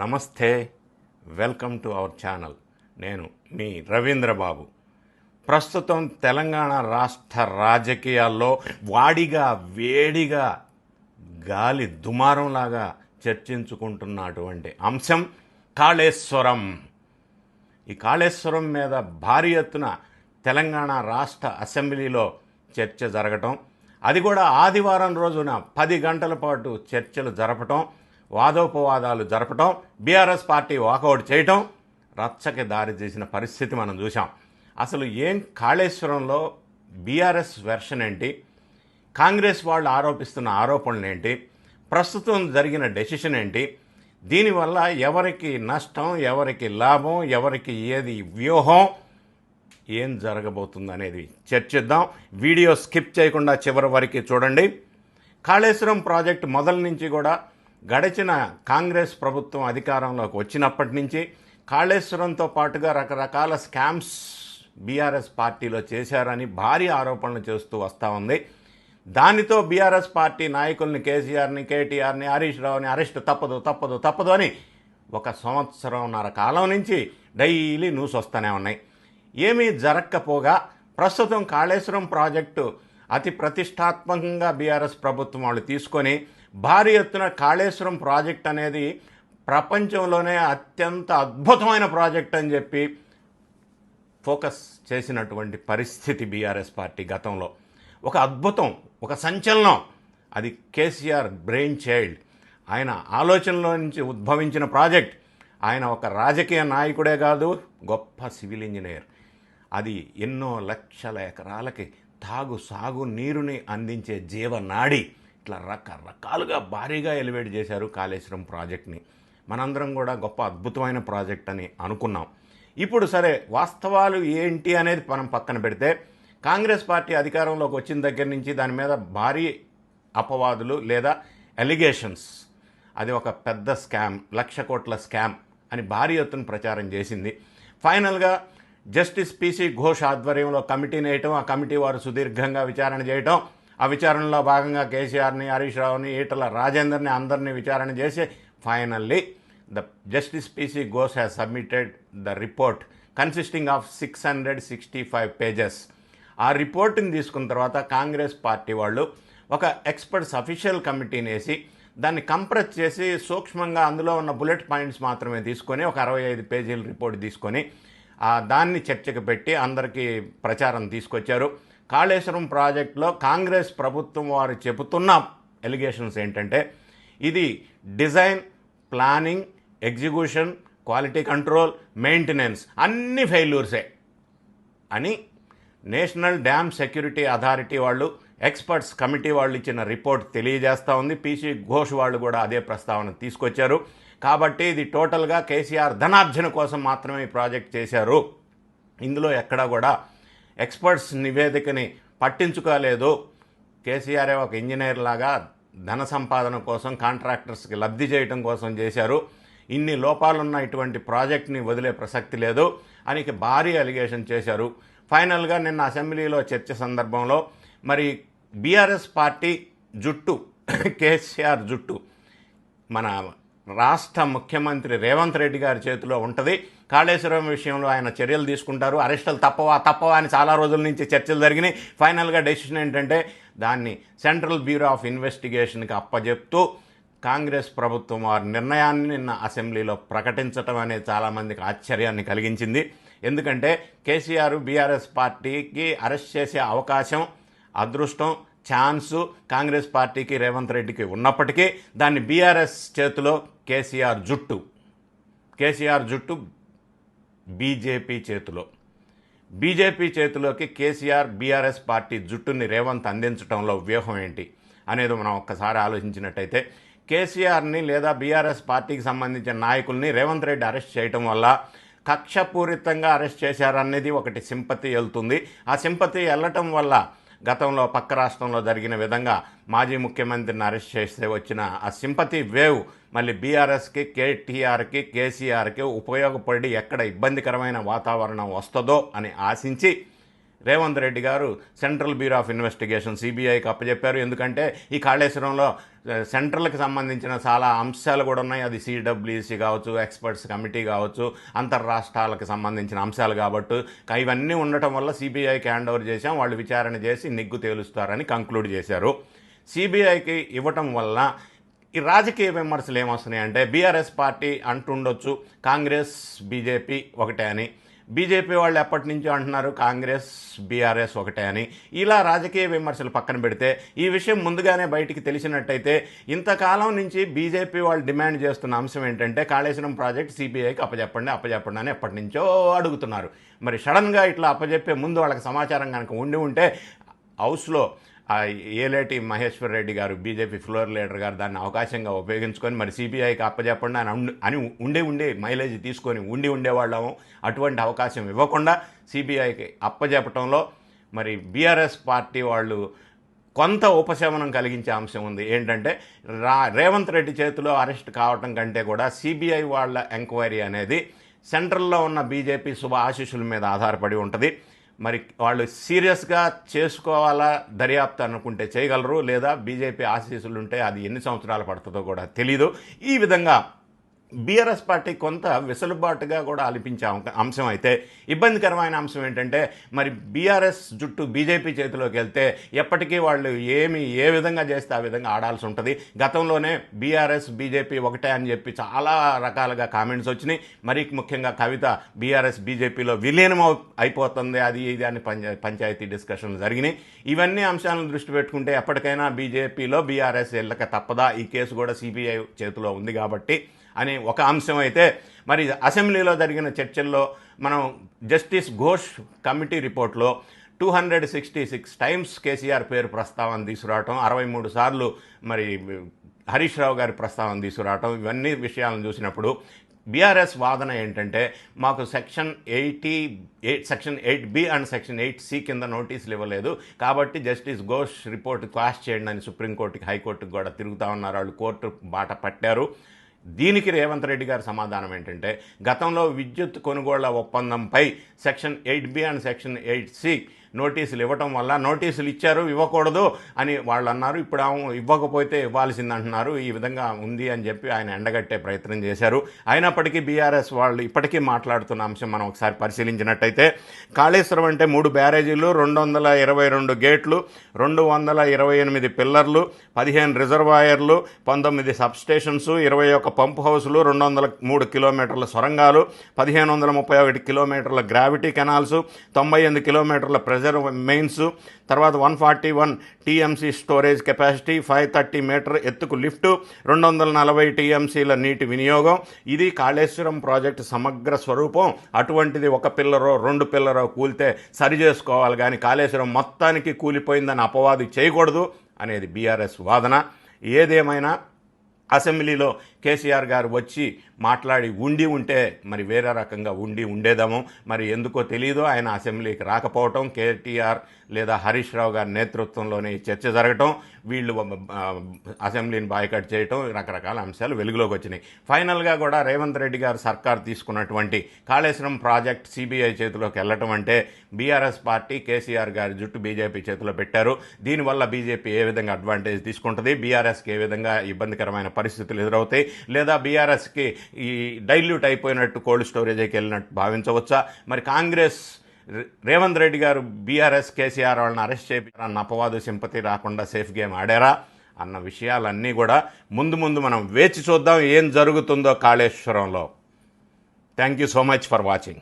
నమస్తే, welcome to our channel. నేను మీ రవీంద్రబాబు. ప్రస్తుతం తెలంగాణ రాష్ట్ర రాజకీయాల్లో వేడిగా గాలి దుమారంలాగా చర్చించుకుంటున్నటువంటి అంశం కాళేశ్వరం. ఈ కాళేశ్వరం మీద భారీ ఎత్తున తెలంగాణ రాష్ట్ర అసెంబ్లీలో చర్చ జరగటం, అది కూడా ఆదివారం రోజున 10 గంటల పాటు చర్చలు జరపటం, వాదోపవాదాలు జరపటం, బీఆర్ఎస్ పార్టీ వాకౌట్ చేయటం రచ్చకి దారి తీసిన పరిస్థితి మనం చూసాం. అసలు ఏం కాళేశ్వరంలో బీఆర్ఎస్ వెర్షన్ ఏంటి, కాంగ్రెస్ వాళ్ళు ఆరోపిస్తున్న ఆరోపణలు ఏంటి, ప్రస్తుతం జరిగిన డెసిషన్ ఏంటి, దీనివల్ల ఎవరికి నష్టం, ఎవరికి లాభం, ఎవరికి ఏది వ్యూహం, ఏం జరగబోతుంది అనేది చర్చిద్దాం. వీడియో స్కిప్ చేయకుండా చివరి వరకు చూడండి. కాళేశ్వరం ప్రాజెక్టు మొదల నుంచి కూడా గడిచిన కాంగ్రెస్ ప్రభుత్వం అధికారంలోకి వచ్చినప్పటి నుంచి కాళేశ్వరంతో పాటుగా రకరకాల స్కామ్స్ బీఆర్ఎస్ పార్టీలో చేశారని భారీ ఆరోపణలు చేస్తూ వస్తూ ఉంది. దానితో బీఆర్ఎస్ పార్టీ నాయకుల్ని, కేసీఆర్ని, కేటీఆర్ని, హరీష్ రావుని అరెస్ట్ తప్పదు అని 1 సంవత్సరంన్నర కాలం నుంచి డైలీ న్యూస్ వస్తూనే ఉన్నాయి. ఏమీ జరగకపోగా ప్రస్తుతం కాళేశ్వరం ప్రాజెక్టు అతి ప్రతిష్టాత్మకంగా బీఆర్ఎస్ ప్రభుత్వం వాళ్ళు తీసుకొని భారీ ఎత్తున కాళేశ్వరం ప్రాజెక్ట్ అనేది ప్రపంచంలోనే అత్యంత అద్భుతమైన ప్రాజెక్ట్ అని చెప్పి ఫోకస్ చేసినటువంటి పరిస్థితి బీఆర్ఎస్ పార్టీ గతంలో. ఒక అద్భుతం, ఒక సంచలనం. అది కేసీఆర్ బ్రెయిన్ చైల్డ్. ఆయన ఆలోచనలో నుంచి ఉద్భవించిన ప్రాజెక్ట్. ఆయన ఒక రాజకీయ నాయకుడే కాదు, గొప్ప సివిల్ ఇంజనీర్. అది ఎన్నో లక్షల ఎకరాలకి సాగు నీరుని అందించే జీవనాడి. ఇట్లా రకరకాలుగా భారీగా ఎలివేట్ చేశారు కాళేశ్వరం ప్రాజెక్ట్ని. మనందరం కూడా గొప్ప అద్భుతమైన ప్రాజెక్ట్ అని అనుకున్నాం. ఇప్పుడు సరే, వాస్తవాలు ఏంటి అనేది మనం పక్కన పెడితే, కాంగ్రెస్ పార్టీ అధికారంలోకి వచ్చిన దగ్గర నుంచి దాని మీద భారీ అపవాదులు లేదా ఎలిగేషన్స్, అది ఒక పెద్ద స్కామ్, 1,00,000 కోట్ల స్కామ్ అని భారీ ఎత్తున ప్రచారం చేసింది. ఫైనల్గా జస్టిస్ పిసి ఘోష్ ఆధ్వర్యంలో కమిటీని వేయటం, ఆ కమిటీ వారు సుదీర్ఘంగా విచారణ చేయటం, ఆ విచారణలో భాగంగా కేసీఆర్ని, హరీష్ రావుని, ఈటల రాజేందర్ని అందరినీ విచారణ చేసి finally the justice PC Ghosh has submitted the report consisting of 665 pages. ఆ రిపోర్ట్ని తీసుకున్న తర్వాత కాంగ్రెస్ పార్టీ వాళ్ళు ఒక ఎక్స్పర్ట్స్ అఫీషియల్ కమిటీని వేసి దాన్ని కంప్రెస్ చేసి సూక్ష్మంగా అందులో ఉన్న బుల్లెట్ పాయింట్స్ మాత్రమే తీసుకొని ఒక 65 పేజీల రిపోర్ట్ తీసుకొని దాన్ని చర్చకు పెట్టి అందరికీ ప్రచారం తీసుకొచ్చారు. కాళేశ్వరం ప్రాజెక్టులో కాంగ్రెస్ ప్రభుత్వం వారు చెబుతున్న ఎలిగేషన్స్ ఏంటంటే, ఇది design, planning, execution, quality control, maintenance అన్ని ఫెయిల్యూర్సే అని నేషనల్ డ్యామ్ సెక్యూరిటీ అథారిటీ వాళ్ళు, ఎక్స్పర్ట్స్ కమిటీ వాళ్ళు ఇచ్చిన రిపోర్ట్ తెలియజేస్తూ ఉంది. పిసి ఘోష్ వాళ్ళు కూడా అదే ప్రస్తావన తీసుకొచ్చారు. కాబట్టి ఇది టోటల్గా కేసీఆర్ ధనార్జన కోసం మాత్రమే ఈ ప్రాజెక్ట్ చేశారు. ఇందులో ఎక్కడా కూడా ఎక్స్పర్ట్స్ నివేదికని పట్టించుకోలేదు. కేసీఆర్ ఒక ఇంజనీర్ లాగా ధన సంపాదన కోసం, కాంట్రాక్టర్స్కి లబ్ధి చేయడం కోసం చేశారు. ఇన్ని లోపాలున్న ఇటువంటి ప్రాజెక్ట్ని వదిలే ప్రసక్తి లేదు అని భారీ అలిగేషన్ చేశారు. ఫైనల్గా నిన్న అసెంబ్లీలో చర్చ సందర్భంలో మరి బీఆర్ఎస్ పార్టీ జుట్టు, కేసీఆర్ జుట్టు మన రాష్ట్ర ముఖ్యమంత్రి రేవంత్ రెడ్డి గారి చేతిలో ఉంటుంది. కాళేశ్వరం విషయంలో ఆయన చర్యలు తీసుకుంటారు. అరెస్టులు తప్పవా అని చాలా రోజుల నుంచి చర్చలు జరిగినాయి. ఫైనల్గా డెసిషన్ ఏంటంటే దాన్ని సెంట్రల్ బ్యూరో ఆఫ్ ఇన్వెస్టిగేషన్కి అప్పజెప్తూ కాంగ్రెస్ ప్రభుత్వం వారి నిర్ణయాన్ని నిన్న అసెంబ్లీలో ప్రకటించడం అనేది చాలామందికి ఆశ్చర్యాన్ని కలిగించింది. ఎందుకంటే కేసీఆర్ బీఆర్ఎస్ పార్టీకి అరెస్ట్ చేసే అవకాశం, అదృష్టం, ఛాన్సు కాంగ్రెస్ పార్టీకి, రేవంత్ రెడ్డికి ఉన్నప్పటికీ దాన్ని బీఆర్ఎస్ చేతిలో కేసీఆర్ జుట్టు బీజేపీ చేతిలోకి కేసీఆర్ బీఆర్ఎస్ పార్టీ జుట్టుని రేవంత్ అందించడంలో వ్యూహం ఏంటి అనేది మనం ఒక్కసారి ఆలోచించినట్టయితే, కేసీఆర్ని లేదా బీఆర్ఎస్ పార్టీకి సంబంధించిన నాయకుల్ని రేవంత్ రెడ్డి అరెస్ట్ చేయటం వల్ల కక్షపూరితంగా అరెస్ట్ చేశారనేది ఒకటి సింపతి వెళ్తుంది. ఆ సింపతి వెళ్ళటం వల్ల గతంలో పక్క రాష్ట్రంలో జరిగిన విధంగా మాజీ ముఖ్యమంత్రిని అరెస్ట్ చేస్తే వచ్చిన ఆ సింపతి వేవ్ మళ్ళీ బీఆర్ఎస్కి, కేటీఆర్కి, కేసీఆర్కి ఉపయోగపడి ఎక్కడ ఇబ్బందికరమైన వాతావరణం వస్తుందో అని ఆశించి రేవంత్ రెడ్డి గారు సెంట్రల్ బ్యూరో ఆఫ్ ఇన్వెస్టిగేషన్ సిబిఐకి అప్పచెప్పారు. ఎందుకంటే ఈ కాళేశ్వరంలో సెంట్రల్కి సంబంధించిన చాలా అంశాలు కూడా ఉన్నాయి. అది సిడబ్ల్యూసి కావచ్చు, ఎక్స్పర్ట్స్ కమిటీ కావచ్చు, అంతర్రాష్ట్రాలకు సంబంధించిన అంశాలు కాబట్టి ఇవన్నీ ఉండటం వల్ల సిబిఐకి హ్యాండ్ ఓవర్ చేశాం, వాళ్ళు విచారణ చేసి నిగ్గు తేలుస్తారని కంక్లూడ్ చేశారు. సిబిఐకి ఇవ్వటం వల్ల ఈ రాజకీయ విమర్శలు ఏమొస్తున్నాయంటే బీఆర్ఎస్ పార్టీ అంటుండొచ్చు కాంగ్రెస్ బీజేపీ ఒకటే అని, బీజేపీ వాళ్ళు ఎప్పటి నుంచో అంటున్నారు కాంగ్రెస్ బీఆర్ఎస్ ఒకటే అని. ఇలా రాజకీయ విమర్శలు పక్కన పెడితే ఈ విషయం ముందుగానే బయటికి తెలిసినట్టయితే ఇంతకాలం నుంచి బీజేపీ వాళ్ళు డిమాండ్ చేస్తున్న అంశం ఏంటంటే కాళేశ్వరం ప్రాజెక్ట్ సిబిఐకి అప్పచెప్పండి అని ఎప్పటి నుంచో అడుగుతున్నారు. మరి సడన్గా ఇట్లా అప్పచెప్పే ముందు వాళ్ళకి సమాచారం కనుక ఉంటే హౌస్లో ఏలేటి మహేశ్వర్ రెడ్డి గారు బీజేపీ ఫ్లోర్ లీడర్ గారు దాన్ని అవకాశంగా ఉపయోగించుకొని మరి సిబిఐకి అప్పచెప్పండి అని ఉండే మైలేజ్ తీసుకొని ఉండేవాళ్ళము. అటువంటి అవకాశం ఇవ్వకుండా సిబిఐకి అప్పచెప్పటంలో మరి బీఆర్ఎస్ పార్టీ వాళ్ళు కొంత ఉపశమనం కలిగించే అంశం ఉంది. ఏంటంటే రేవంత్ రెడ్డి చేతిలో అరెస్ట్ కావటం కంటే కూడా సిబిఐ వాళ్ళ ఎంక్వైరీ అనేది సెంట్రల్లో ఉన్న బీజేపీ శుభ ఆశీస్సుల మీద ఆధారపడి ఉంటుంది. మరి వాళ్ళు సీరియస్గా చేసుకోవాలా దర్యాప్తు అనుకుంటే చేయగలరు, లేదా బీజేపీ ఆశీస్సులు ఉంటే అది ఎన్ని సంవత్సరాలు పడుతుందో కూడా తెలీదు. ఈ విధంగా బీఆర్ఎస్ పార్టీ కొంత వెసులుబాటుగా కూడా అనిపించే అంశం అయితే ఇబ్బందికరమైన అంశం ఏంటంటే మరి బీఆర్ఎస్ జుట్టు బీజేపీ చేతిలోకి వెళ్తే ఎప్పటికీ వాళ్ళు ఏ విధంగా చేస్తే ఆ విధంగా ఆడాల్సి ఉంటుంది. గతంలోనే బీఆర్ఎస్ బీజేపీ ఒకటే అని చెప్పి చాలా రకాలుగా కామెంట్స్ వచ్చినాయి. మరి ముఖ్యంగా కవిత బీఆర్ఎస్ బీజేపీలో విలీనం అయిపోతుంది అది ఇది అని పంచాయతీ డిస్కషన్లు జరిగినాయి. ఇవన్నీ అంశాలను దృష్టి పెట్టుకుంటే ఎప్పటికైనా బీజేపీలో బీఆర్ఎస్ వెళ్ళక తప్పదా, ఈ కేసు కూడా సిబిఐ చేతిలో ఉంది కాబట్టి అని ఒక అంశం అయితే, మరి అసెంబ్లీలో జరిగిన చర్చల్లో మనం జస్టిస్ ఘోష్ కమిటీ రిపోర్ట్లో 266 టైమ్స్ కేసీఆర్ పేరు ప్రస్తావన తీసుకురావటం, 63 సార్లు మరి హరీష్ రావు గారి ప్రస్తావన తీసుకురావటం, ఇవన్నీ విషయాలను చూసినప్పుడు బీఆర్ఎస్ వాదన ఏంటంటే మాకు section 8B and section 8C కింద నోటీసులు ఇవ్వలేదు కాబట్టి జస్టిస్ ఘోష్ రిపోర్ట్ క్వాష్ చేయండి అని సుప్రీంకోర్టుకి హైకోర్టుకి కూడా తిరుగుతూ ఉన్నారు. వాళ్ళు కోర్టు బాట పట్టారు. దీనికి రేవంత్ రెడ్డి గారి సమాధానం ఏంటంటే గతంలో విద్యుత్ కొనుగోళ్ల ఒప్పందంపై section 8B and section 8C నోటీసులు ఇవ్వటం వల్ల నోటీసులు ఇచ్చారు, ఇవ్వకూడదు అని వాళ్ళు అన్నారు. ఇప్పుడు ఇవ్వకపోతే ఇవ్వాల్సిందంటున్నారు. ఈ విధంగా ఉంది అని చెప్పి ఆయన ఎండగట్టే ప్రయత్నం చేశారు. అయినప్పటికీ బీఆర్ఎస్ వాళ్ళు ఇప్పటికీ మాట్లాడుతున్న అంశం మనం ఒకసారి పరిశీలించినట్టయితే కాళేశ్వరం అంటే 3 బ్యారేజీలు, 222 గేట్లు, 228 పిల్లర్లు, 15 రిజర్వాయర్లు, 19 సబ్స్టేషన్స్, 21 పంప్ హౌస్లు, 203 కిలోమీటర్ల సొరంగాలు, 1531 కిలోమీటర్ల గ్రావిటీ కెనాల్స్, 98 కిలోమీటర్ల ప్రెజర్ మెయిన్స్, తర్వాత 141 టీఎంసీ స్టోరేజ్ కెపాసిటీ, 530 మీటర్ ఎత్తుకు లిఫ్ట్, 240 టీఎంసీల నీటి వినియోగం. ఇది కాళేశ్వరం ప్రాజెక్టు సమగ్ర స్వరూపం. అటువంటిది ఒక పిల్లరో 2 పిల్లరో కూలితే సరి చేసుకోవాలి కానీ కాళేశ్వరం మొత్తానికి కూలిపోయిందని అపవాదు చేయకూడదు అనేది బీఆర్ఎస్ వాదన. ఏదేమైనా అసెంబ్లీలో కేసీఆర్ గారు వచ్చి మాట్లాడి ఉంటే మరి వేరే రకంగా ఉండేదేమో. మరి ఎందుకో తెలియదు ఆయన అసెంబ్లీకి రాకపోవటం, కేటీఆర్ లేదా హరీష్ రావు గారి నేతృత్వంలోనే చర్చ జరగటం, వీళ్ళు అసెంబ్లీని బాయ్కట్ చేయటం, రకరకాల అంశాలు వెలుగులోకి వచ్చినాయి. ఫైనల్గా కూడా రేవంత్ రెడ్డి గారు సర్కార్ తీసుకున్నటువంటి కాళేశ్వరం ప్రాజెక్ట్ సిబిఐ చేతిలోకి వెళ్ళటం అంటే బీఆర్ఎస్ పార్టీ కేసీఆర్ గారి జుట్టు బీజేపీ చేతిలో పెట్టారు. దీనివల్ల బీజేపీ ఏ విధంగా అడ్వాంటేజ్ తీసుకుంటుంది, బీఆర్ఎస్కి ఏ విధంగా ఇబ్బందికరమైన పరిస్థితులు ఎదురవుతాయి, లేదా బీఆర్ఎస్కి ఈ డైల్యూట్ అయిపోయినట్టు కోల్డ్ స్టోరేజ్కి వెళ్ళినట్టు భావించవచ్చా? మరి కాంగ్రెస్ రేవంత్ రెడ్డి గారు బీఆర్ఎస్ కేసీఆర్ వాళ్ళని అరెస్ట్ చేయాలన్న అపవాదు సింపతి రాకుండా సేఫ్ గేమ్ ఆడారా అన్న విషయాలన్నీ కూడా ముందు మనం వేచి చూద్దాం ఏం జరుగుతుందో కాళేశ్వరంలో. Thank you so much for watching.